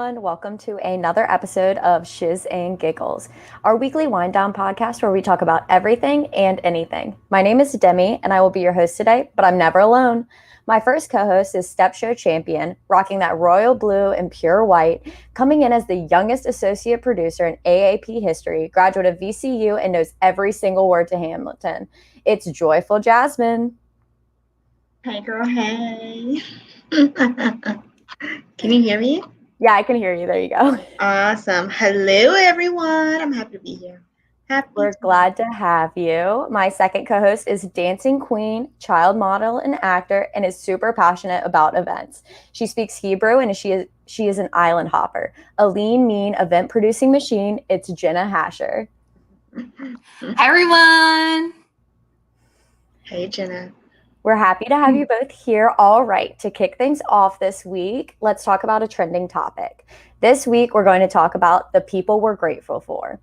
everyone. Welcome to another episode of Shiz and Giggles, our weekly wind down podcast where we talk about everything and anything. My name is Demi, and I will be your host today, but I'm never alone. My first co-host is Step Show champion, rocking that royal blue and pure white, coming in as the youngest associate producer in AAP history, graduate of VCU, and knows every single word to Hamilton. It's joyful Jasmine. Hey, girl, hey. Can you hear me? Yeah, I can hear you. There you go. Awesome. Hello, everyone. I'm happy to be here. We're glad to have you. My second co-host is dancing queen, child model, and actor, and is super passionate about events. She speaks Hebrew, and she is an island hopper, a lean, mean event-producing machine. It's Jenna Hasher. Hi, everyone. Hey, Jenna. We're happy to have you both here. All right, to kick things off this week, let's talk about a trending topic. This week, we're going to talk about the people we're grateful for.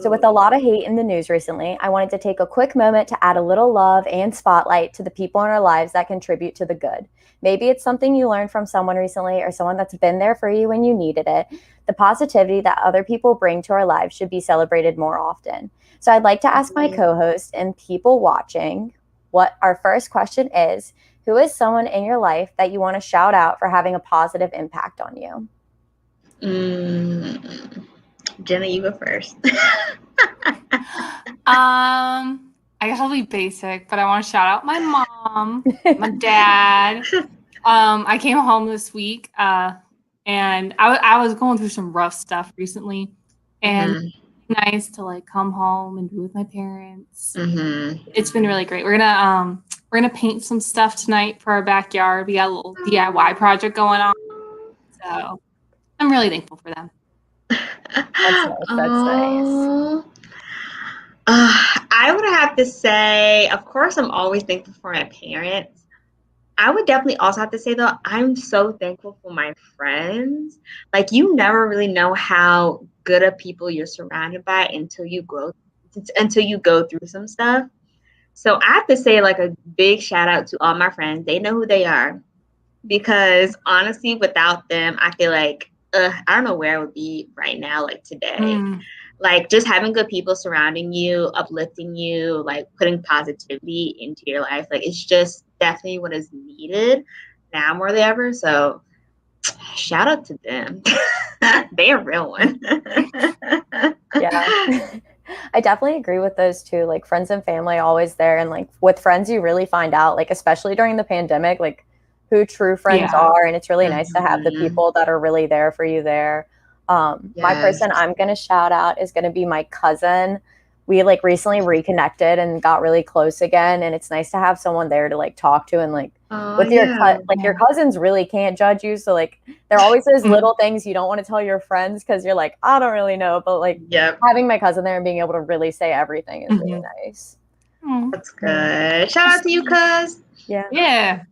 So with a lot of hate in the news recently, I wanted to take a quick moment to add a little love and spotlight to the people in our lives that contribute to the good. Maybe it's something you learned from someone recently or someone that's been there for you when you needed it. The positivity that other people bring to our lives should be celebrated more often. So I'd like to ask my co-host and people watching what our first question is. Who is someone in your life that you want to shout out for having a positive impact on you? Jenna, you go first. I guess I'll be basic, but I want to shout out my mom, my dad. I came home this week, and I was going through some rough stuff recently, and it's nice to like come home and be with my parents. It's been really great. We're gonna paint some stuff tonight for our backyard. We got a little DIY project going on, so I'm really thankful for them. That's nice. I would have to say, of course, I'm always thankful for my parents. I would definitely also have to say, though, I'm so thankful for my friends. Like, you never really know how good of people you're surrounded by until you go through some stuff. So I have to say, like, a big shout out to all my friends. They know who they are. Because honestly, without them, I feel like I don't know where I would be right now, like today. Like, just having good people surrounding you, uplifting you, like putting positivity into your life. Like, it's just definitely what is needed now more than ever. So shout out to them. They're a real one. Yeah. I definitely agree with those two. Like, friends and family always there. And like with friends, you really find out, like, especially during the pandemic, like who true friends are. And it's really nice to have the people that are really there for you there. My person I'm going to shout out is going to be my cousin. We like recently reconnected and got really close again. And it's nice to have someone there to like talk to and like your cousins really can't judge you. So like there are always those little things you don't want to tell your friends because you're like, I don't really know. But like having my cousin there and being able to really say everything is really nice. That's good. Shout out to you, cuz. Yeah.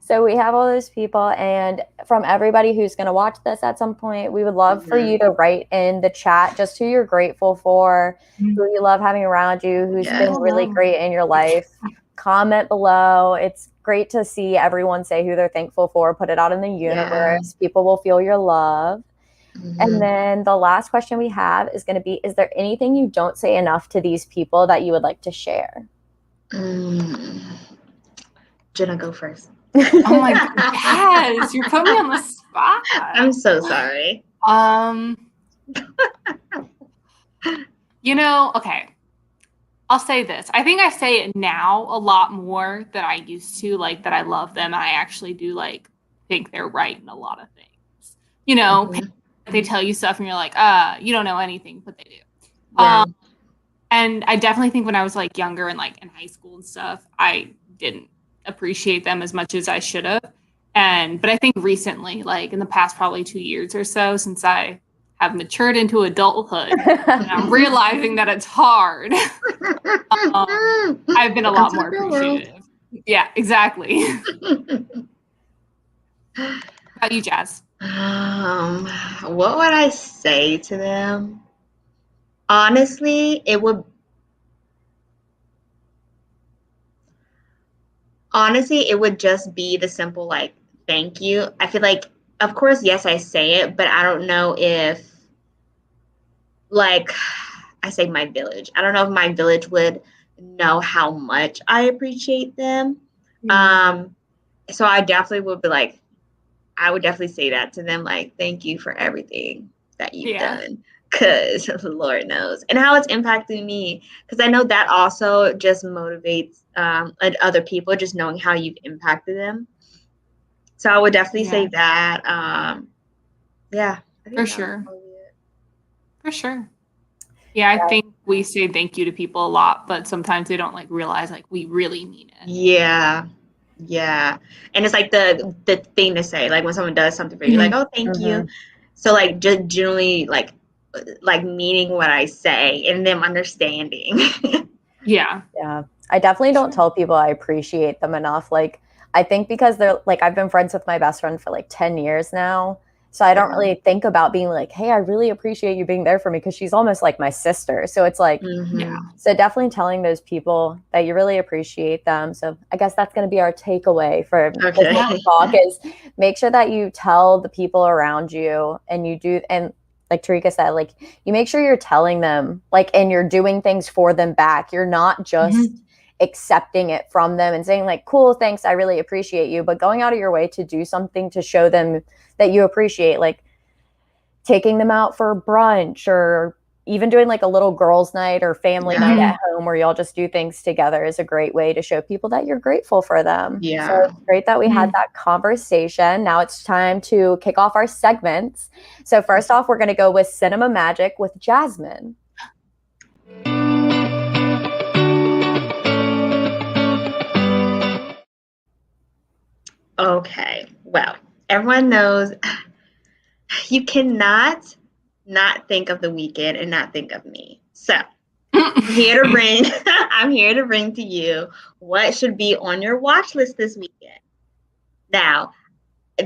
So we have all those people, and from everybody who's going to watch this at some point, we would love for you to write in the chat just who you're grateful for, who you love having around you, who's been really great in your life. Comment below. It's great to see everyone say who they're thankful for. Put it out in the universe. People will feel your love. And then the last question we have is going to be, is there anything you don't say enough to these people that you would like to share? Jenna, go first. Oh my God, yes, you're putting me on the spot. I'm so sorry. Okay. I'll say this. I think I say it now a lot more than I used to, like that I love them. And I actually do like think they're right in a lot of things. They tell you stuff and you're like, you don't know anything, but they do. And I definitely think when I was like younger and like in high school and stuff, I didn't appreciate them as much as I should have. But I think recently, like in the past probably 2 years or so, since I have matured into adulthood, and I'm realizing that it's hard. I've been a lot more appreciative. Yeah, exactly. How about you, Jazz? What would I say to them? Honestly, it would just be the simple, like, thank you. I feel like of course, yes, I say it, but I don't know if, like, I say my village. I don't know if my village would know how much I appreciate them. So I definitely would be like, I would definitely say that to them, like, thank you for everything that you've done, because Lord knows, and how it's impacting me, because I know that also just motivates other people, just knowing how you've impacted them. So I would definitely say that. Yeah, I think for sure. For sure. Yeah, I think we say thank you to people a lot, but sometimes they don't like realize like we really mean it. Yeah. And it's like the thing to say, like when someone does something for you, like, oh, thank you. So like just generally like meaning what I say and them understanding. Yeah. I definitely don't tell people I appreciate them enough. Like, I think because they're like, I've been friends with my best friend for like 10 years now. So I don't really think about being like, hey, I really appreciate you being there for me, because she's almost like my sister. So it's like, so definitely telling those people that you really appreciate them. So I guess that's going to be our takeaway for this talk is make sure that you tell the people around you, and you do, and like Tarika said, like you make sure you're telling them, like, and you're doing things for them back. You're not just accepting it from them and saying like, cool, thanks, I really appreciate you, but going out of your way to do something to show them that you appreciate, like taking them out for brunch, or even doing like a little girls' night or family night at home where y'all just do things together is a great way to show people that you're grateful for them. So it's great that we had that conversation. Now it's time to kick off our segments. So first off, we're going to go with Cinema Magic with Jasmine. Okay, well, everyone knows you cannot not think of the weekend and not think of me. So I'm here to bring to you what should be on your watch list this weekend. Now,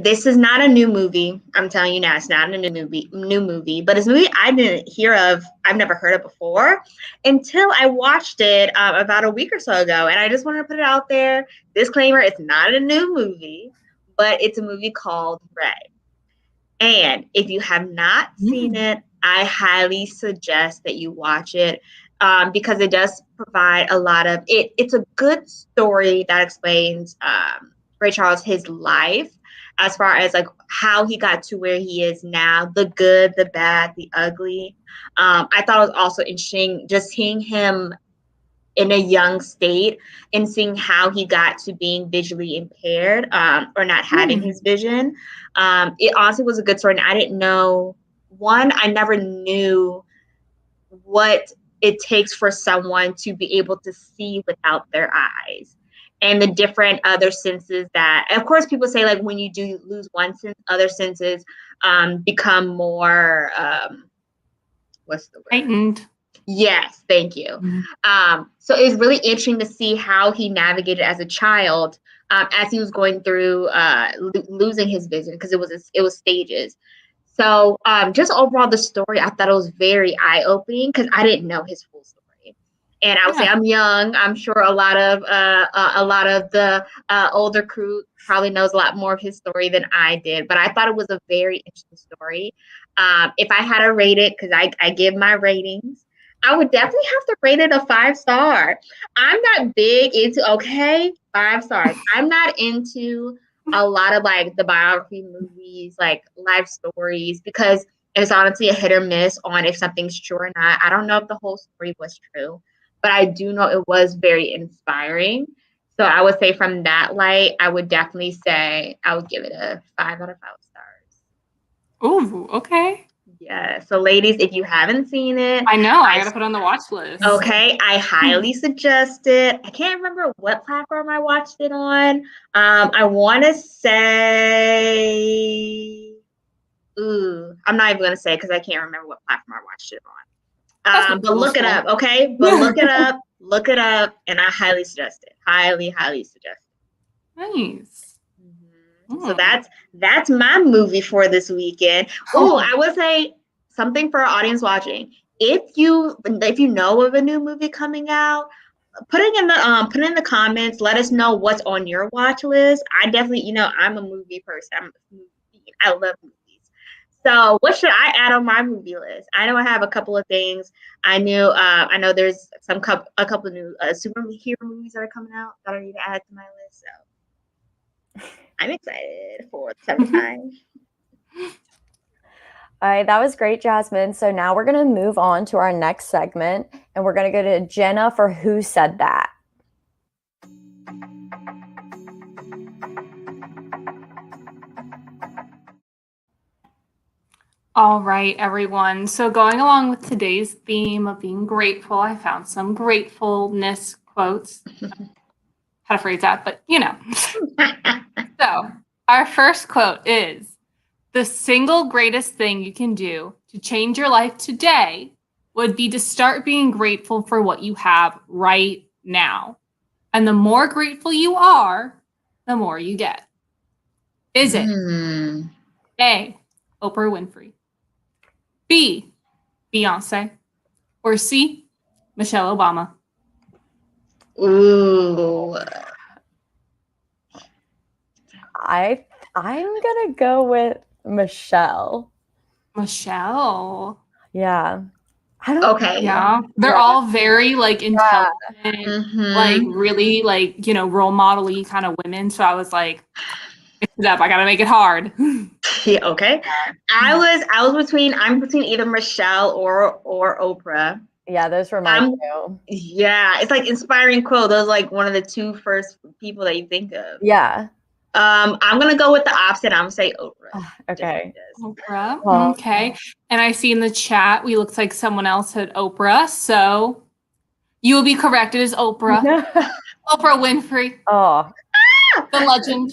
this is not a new movie. I'm telling you now, it's not a new movie, but it's a movie I didn't hear of. I've never heard of before until I watched it about a week or so ago. And I just wanted to put it out there. Disclaimer, it's not a new movie, but it's a movie called Red. And if you have not seen it, I highly suggest that you watch it because it does provide a lot of it. It's a good story that explains Ray Charles, his life, as far as like how he got to where he is now, the good, the bad, the ugly. I thought it was also interesting just seeing him in a young state and seeing how he got to being visually impaired or not having his vision. It honestly was a good story. And I didn't know, I never knew what it takes for someone to be able to see without their eyes, and the different other senses that, of course, people say like when you do lose one sense, other senses become more, what's the word? Heightened. Yes, thank you. So it's really interesting to see how he navigated as a child as he was going through losing his vision, because it was stages. So just overall, the story, I thought it was very eye-opening because I didn't know his full story. And I would say I'm young. I'm sure a lot of the older crew probably knows a lot more of his story than I did. But I thought it was a very interesting story. If I had to rate it, because I give my ratings, I would definitely have to rate it a 5-star. I'm not big into 5 stars. I'm not into a lot of like the biography movies, like life stories, because it's honestly a hit or miss on if something's true or not. I don't know if the whole story was true, but I do know it was very inspiring. So I would say from that light, I would definitely say I would give it a 5 out of 5 stars. Ooh, okay. Yeah. So ladies, if you haven't seen it, I know I gotta put on the watch list. Okay, I highly suggest it. I can't remember what platform I watched it on. I want to say, I'm not even gonna say because I can't remember what platform I watched it on. But look it up, okay? But look it up, and I highly suggest it. Highly suggest it. Nice. So that's my movie for this weekend. I would say something for our audience watching. If you know of a new movie coming out, put it in the comments. Let us know what's on your watch list. I definitely, I'm a movie person. I love movies. So what should I add on my movie list? I know I have a couple of things. I know there's a couple of new superhero movies that are coming out that I need to add to my list. So I'm excited for the seventh time. All right, that was great, Jasmine. So now we're going to move on to our next segment, and we're going to go to Jenna for Who Said That? All right, everyone. So going along with today's theme of being grateful, I found some gratefulness quotes. How to phrase that, but So our first quote is, the single greatest thing you can do to change your life today would be to start being grateful for what you have right now. And the more grateful you are, the more you get. Is it A, Oprah Winfrey, B, Beyonce, or C, Michelle Obama? Ooh. I'm gonna go with Michelle. Michelle. Yeah. I don't. Okay. Yeah. They're all very intelligent, really role model-y kind of women. So I was like, mix it up. I gotta make it hard. Yeah, okay. I'm between either Michelle or Oprah. Yeah, those were mine too. Yeah, it's like inspiring quote. Those are like one of the two first people that you think of. Yeah. I'm gonna go with the opposite. I'm gonna say Oprah. Okay. Oprah. Okay. And I see in the chat we looked like someone else had Oprah. So you will be corrected as Oprah. Oprah Winfrey. Oh. The legend.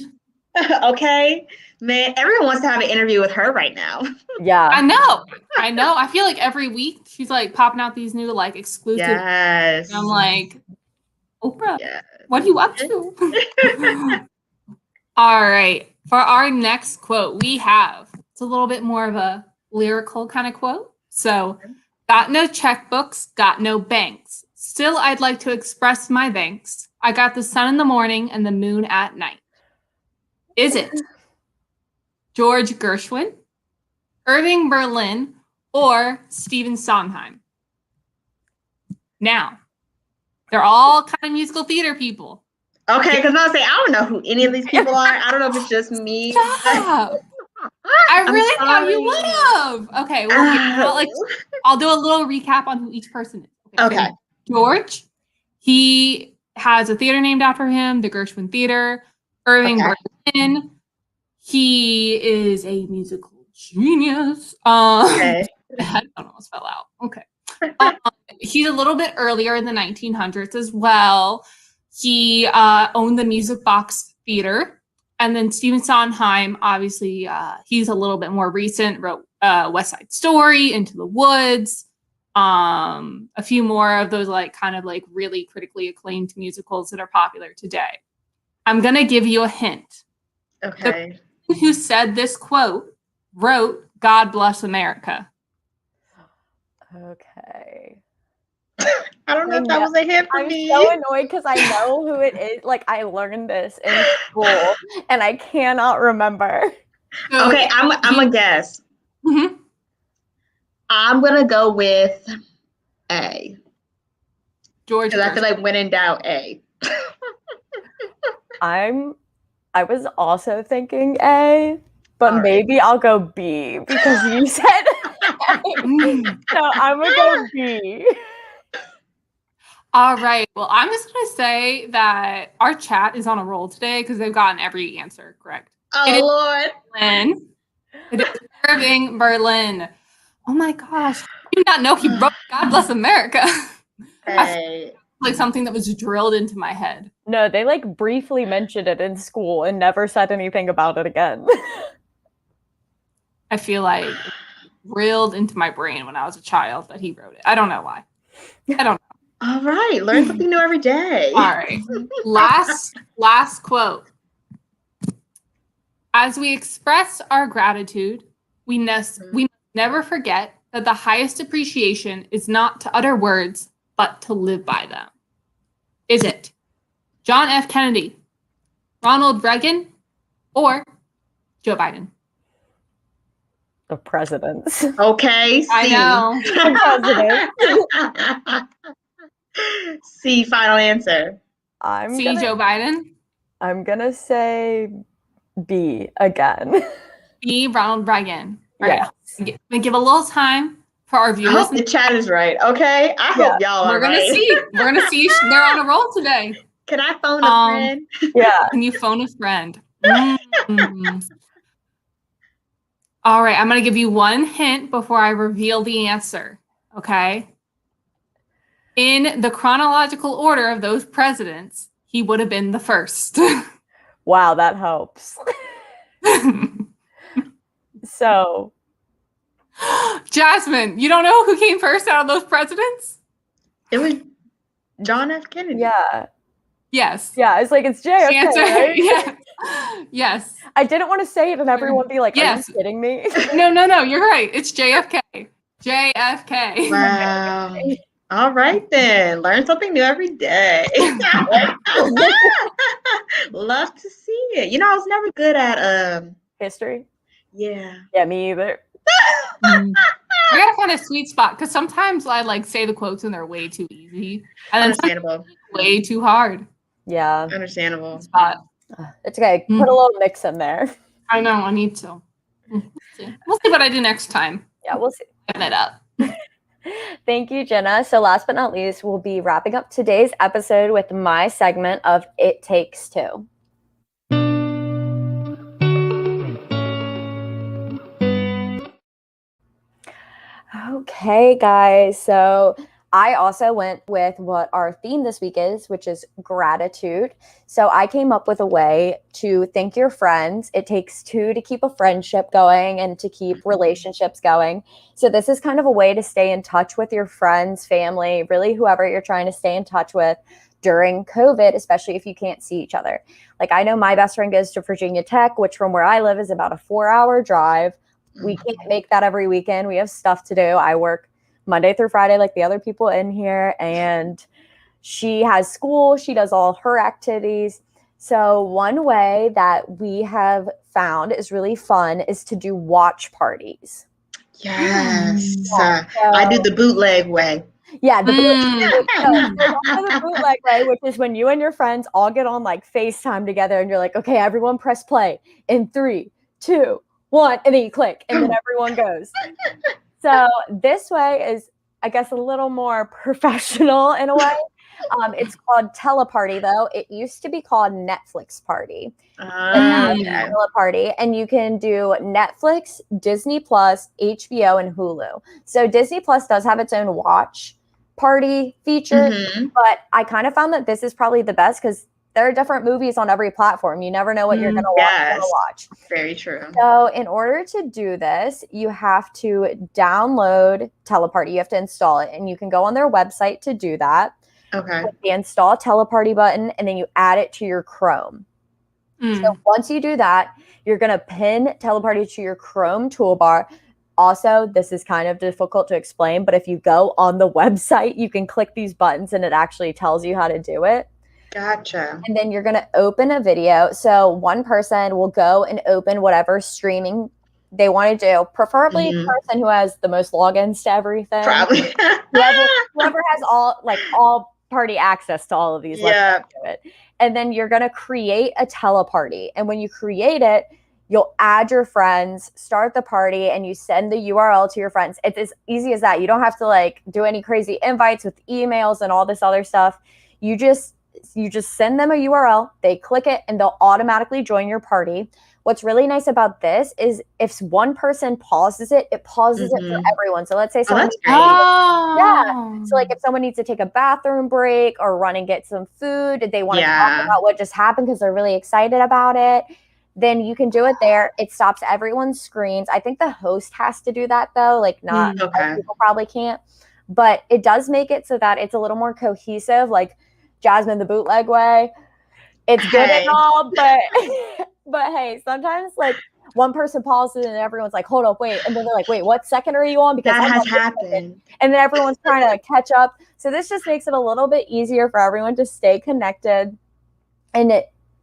Okay. Man, everyone wants to have an interview with her right now. Yeah. I know. I feel like every week she's like popping out these new exclusive. Yes. And I'm like, Oprah, what are you up to? All right. For our next quote, it's a little bit more of a lyrical kind of quote. So, got no checkbooks, got no banks. Still, I'd like to express my thanks. I got the sun in the morning and the moon at night. Is it George Gershwin, Irving Berlin, or Stephen Sondheim? Now, they're all kind of musical theater people. Okay, because I'll say I don't know who any of these people are. I don't know if it's just me. Stop. I really thought you would have. Okay, well, I'll do a little recap on who each person is. Okay. So George, he has a theater named after him, the Gershwin Theater. Irving Berlin, he is a musical genius. Okay. The headphone almost fell out. Okay. He's a little bit earlier in the 1900s as well. He owned the Music Box Theater. And then Stephen Sondheim, obviously, he's a little bit more recent, wrote West Side Story, Into the Woods, a few more of those really critically acclaimed musicals that are popular today. I'm going to give you a hint. Okay. The person who said this quote wrote God Bless America. Okay. I don't know if that was a hint for me. I'm so annoyed because I know who it is. Like, I learned this in school, and I cannot remember. So, okay, I'm a guess. Mm-hmm. I'm gonna go with A. George. Because I feel like when in doubt, A. I was also thinking A, but maybe I'll go B because you said A. So I'm gonna go B. All right. Well, I'm just going to say that our chat is on a roll today because they've gotten every answer correct. Oh, Lord. Berlin. It is Irving Berlin. Oh, my gosh. How do you not know he wrote God Bless America? Hey. Like something that was drilled into my head. No, they briefly mentioned it in school and never said anything about it again. I feel like it drilled into my brain when I was a child that he wrote it. I don't know why. I don't know. All right. Learn something new every day. All right. Last quote. As we express our gratitude, we must never forget that the highest appreciation is not to utter words, but to live by them. Is it John F. Kennedy, Ronald Reagan, or Joe Biden? The presidents. Okay, C. I know. The president. C, final answer. Joe Biden. I'm gonna say B again. B, Ronald Reagan. Yes. We give a little time for our viewers. I hope the chat is right. Okay, I hope y'all are right. We're gonna see. They're on a roll today. Can I phone a friend? Yeah. Can you phone a friend? All right, I'm gonna give you one hint before I reveal the answer. Okay. In the chronological order of those presidents, he would have been the first. Wow, that helps. So, Jasmine, you don't know who came first out of those presidents? It was John F. Kennedy. Yeah. Yes. Yeah, it's like it's JFK, answer, right? Yeah. Yes. I didn't want to say it and everyone be like, "Are you kidding me?" No, you're right. It's JFK. JFK. Wow. All right then. Learn something new every day. Love to see it. You know, I was never good at history. Yeah. Yeah, me either. I gotta find a sweet spot because sometimes I like say the quotes and they're way too easy. And understandable. Way too hard. Yeah. Understandable. Spot. It's okay. Put a little mix in there. I know. I need to. We'll see what I do next time. Yeah, we'll see. Open it up. Thank you, Jenna. So last but not least, we'll be wrapping up today's episode with my segment of It Takes Two. Okay, guys. So I also went with what our theme this week is, which is gratitude. So I came up with a way to thank your friends. It takes two to keep a friendship going and to keep relationships going. So this is kind of a way to stay in touch with your friends, family, really whoever you're trying to stay in touch with during COVID, especially if you can't see each other. Like I know my best friend goes to Virginia Tech, which from where I live is about a 4-hour drive. We can't make that every weekend. We have stuff to do. I work Monday through Friday like the other people in here, and she has school. She does all her activities. So one way that we have found is really fun is to do watch parties. Yes. I do the bootleg way. Yeah, the bootleg way, which is when you and your friends all get on like FaceTime together and you're like, okay, everyone press play in 3, 2, 1, and then you click and then everyone goes. So this way is, I guess, a little more professional in a way. It's called Teleparty, though. It used to be called Netflix Party. Teleparty, and you can do Netflix, Disney Plus, HBO, and Hulu. So Disney Plus does have its own watch party feature, but I kind of found that this is probably the best because there are different movies on every platform. You never know what you're going to watch. Very true. So in order to do this, you have to download Teleparty. You have to install it, and you can go on their website to do that. Okay. With the install Teleparty button, and then you add it to your Chrome. So once you do that, you're going to pin Teleparty to your Chrome toolbar. Also, this is kind of difficult to explain, but if you go on the website, you can click these buttons and it actually tells you how to do it. Gotcha. And then you're going to open a video. So one person will go and open whatever streaming they want to do, preferably a person who has the most logins to everything. Probably. whoever has all party access to all of these. Yeah. Do it. And then you're going to create a teleparty. And when you create it, you'll add your friends, start the party, and you send the URL to your friends. It's as easy as that. You don't have to like do any crazy invites with emails and all this other stuff. You just send them a URL, they click it, and they'll automatically join your party. What's really nice about this is if one person pauses it, it pauses it for everyone. So let's say someone so like if someone needs to take a bathroom break or run and get some food, they want to talk about what just happened because they're really excited about it, then you can do it there. It stops everyone's screens. I think the host has to do that though, like not people probably can't, but it does make it so that it's a little more cohesive, like Jasmine the bootleg way. It's good and all, but hey, sometimes like one person pauses and everyone's like, hold up, wait. And then they're like, wait, what second are you on? Because that has happened. And then everyone's trying to catch up. So this just makes it a little bit easier for everyone to stay connected. And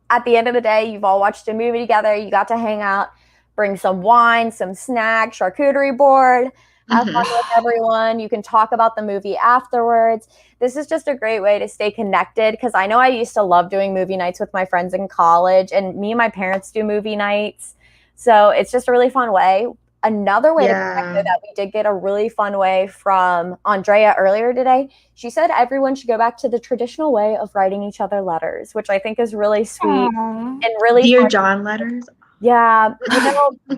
at the end of the day, you've all watched a movie together. You got to hang out. bring some wine, some snacks, charcuterie board, have fun with everyone. You can talk about the movie afterwards. This is just a great way to stay connected because I know I used to love doing movie nights with my friends in college, and me and my parents do movie nights. So it's just a really fun way. Another way to connect that we did get a really fun way from Andrea earlier today. She said everyone should go back to the traditional way of writing each other letters, which I think is really sweet and really Dear fun. John letters. Yeah,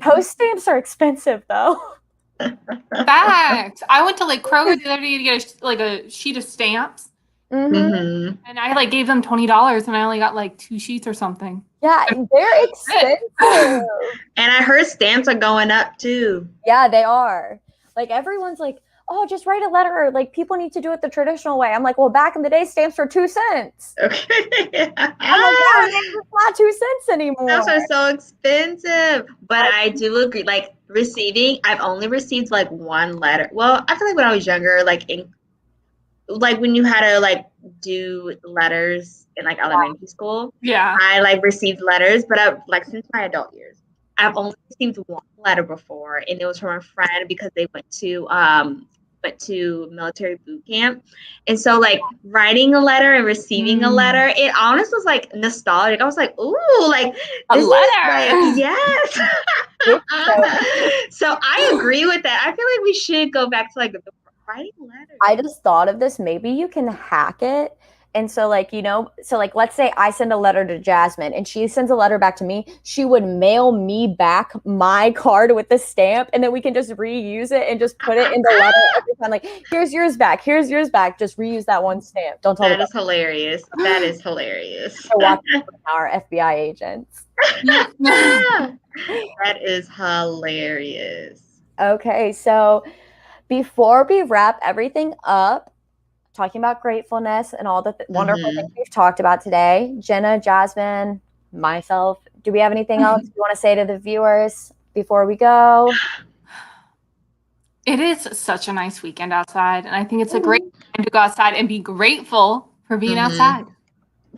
post stamps are expensive though. Fact. I went to like Kroger the other day to get a sheet of stamps, and I like gave them $20, and I only got like 2 sheets or something. Yeah, they're expensive. And I heard stamps are going up too. Yeah, they are. Like everyone's like, oh, just write a letter. Like people need to do it the traditional way. I'm like, well, back in the day, stamps were 2 cents. Okay. I'm like, it's not 2 cents anymore. Stamps are so expensive. But I do agree. Like receiving, I've only received like one letter. Well, I feel like when I was younger, like when you had to like do letters in like elementary school. Yeah. I like received letters, but I've like since my adult years, I've only received one letter before, and it was from a friend because they went to military boot camp. And so like writing a letter and receiving a letter, it honestly was like nostalgic. I was like, ooh, like a this letter. Is, like, yes. So I agree with that. I feel like we should go back to like the writing letters. I just thought of this. Maybe you can hack it. And so like, let's say I send a letter to Jasmine and she sends a letter back to me. She would mail me back my card with the stamp, and then we can just reuse it and just put it in the letter every time. Like, here's yours back. Here's yours back. Just reuse that one stamp. Don't tell me. That is hilarious. That is hilarious. So watch our FBI agents. That is hilarious. Okay, so before we wrap everything up, talking about gratefulness and all the wonderful things we've talked about today, Jenna, Jasmine, myself, do we have anything else you want to say to the viewers before we go? It is such a nice weekend outside, and I think it's a great time to go outside and be grateful for being outside.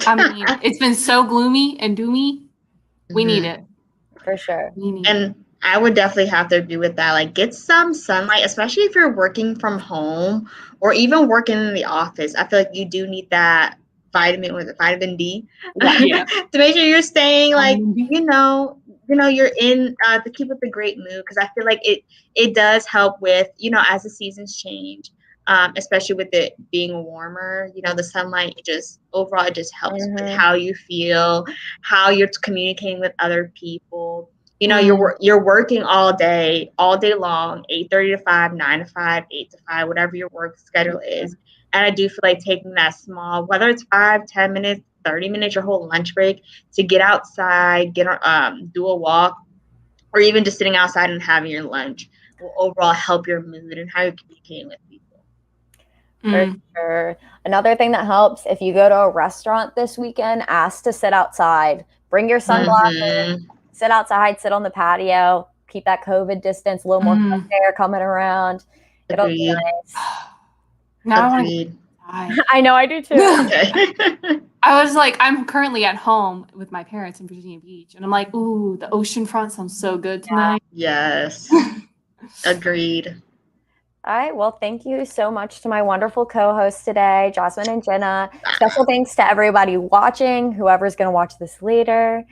I mean, it's been so gloomy and doomy. We need it. For sure. And I would definitely have to agree with that. Like, get some sunlight, especially if you're working from home or even working in the office. I feel like you do need that vitamin D to make sure you're staying like, you're in to keep with the great mood. Because I feel like it does help with, as the seasons change, especially with it being warmer, the sunlight, it just helps with how you feel, how you're communicating with other people. You're working all day long, 8:30 to 5, 9 to 5, 8 to 5, whatever your work schedule is. And I do feel like taking that small, whether it's 5, 10 minutes, 30 minutes, your whole lunch break to get outside, do a walk, or even just sitting outside and having your lunch will overall help your mood and how you're communicating with people. For sure. Another thing that helps, if you go to a restaurant this weekend, ask to sit outside. Bring your sunglasses. Sit outside, sit on the patio, keep that COVID distance, a little more fresh air coming around. It'll be nice. I know, I do too. I was like, I'm currently at home with my parents in Virginia Beach, and I'm like, ooh, the ocean front sounds so good tonight. Yes. Agreed. All right. Well, thank you so much to my wonderful co-hosts today, Jasmine and Jenna. Special thanks to everybody watching, whoever's going to watch this later.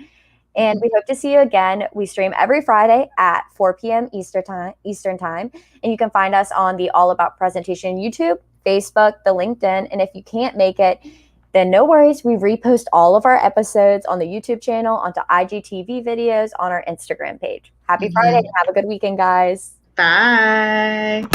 And we hope to see you again. We stream every Friday at 4 p.m. Eastern time. And you can find us on the All About Presentation YouTube, Facebook, the LinkedIn. And if you can't make it, then no worries. We repost all of our episodes on the YouTube channel, onto IGTV videos, on our Instagram page. Happy Friday and have a good weekend, guys. Bye.